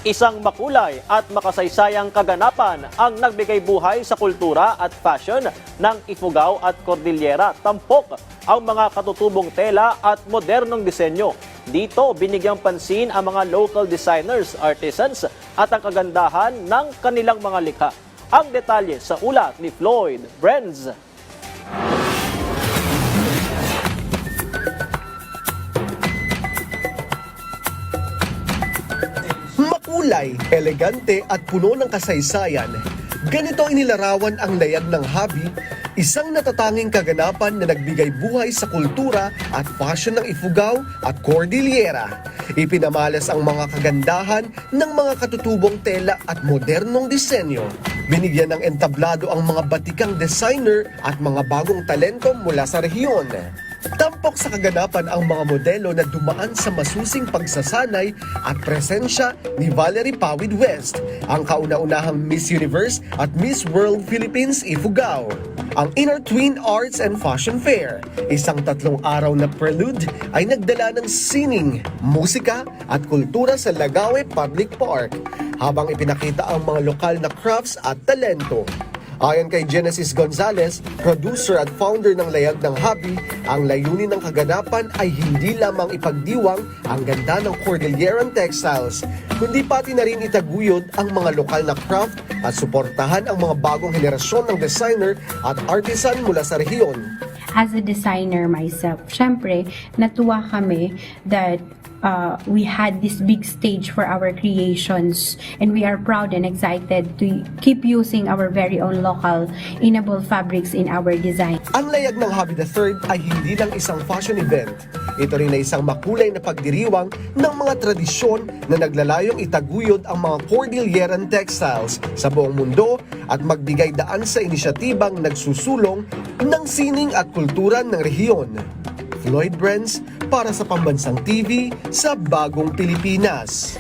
Isang makulay at makasaysayang kaganapan ang nagbigay buhay sa kultura at fashion ng Ifugao at Cordillera. Tampok ang mga katutubong tela at modernong disenyo. Dito, binigyang pansin ang mga local designers, artisans at ang kagandahan ng kanilang mga likha. Ang detalye sa ulat ni Floyd Brenz. Makulay, elegante at puno ng kasaysayan, ganito inilarawan ang layag ng Habi, isang natatanging kaganapan na nagbigay buhay sa kultura at fashion ng Ifugao at Cordillera. Ipinamalas ang mga kagandahan ng mga katutubong tela at modernong disenyo. Binigyan ng entablado ang mga batikang designer at mga bagong talento mula sa rehiyon. Tampok sa kaganapan ang mga modelo na dumaan sa masusing pagsasanay at presensya ni Valerie Pawid West, ang kauna-unahang Miss Universe at Miss World Philippines Ifugao. Ang Inner Twin Arts and Fashion Fair, isang 3 araw na prelude, ay nagdala ng sining, musika at kultura sa Lagawe Public Park, habang ipinakita ang mga lokal na crafts at talento. Ayon kay Genesis Gonzalez, producer at founder ng Layag ng Habi, ang layunin ng kaganapan ay hindi lamang ipagdiwang ang ganda ng Cordilleran textiles, kundi pati na rin itaguyod ang mga lokal na craft at suportahan ang mga bagong henerasyon ng designer at artisan mula sa rehiyon. As a designer myself, syempre, natuwa kami that we had this big stage for our creations, and we are proud and excited to keep using our very own local inable fabrics in our design. Ang Layag ng Habi III ay hindi lang isang fashion event. Ito rin ay isang makulay na pagdiriwang ng mga tradisyon na naglalayong itaguyod ang mga Cordilleran textiles sa buong mundo at magbigay daan sa inisyatibang nagsusulong ng sining at kultura ng rehiyon. Floyd Brenz para sa Pambansang TV sa Bagong Pilipinas.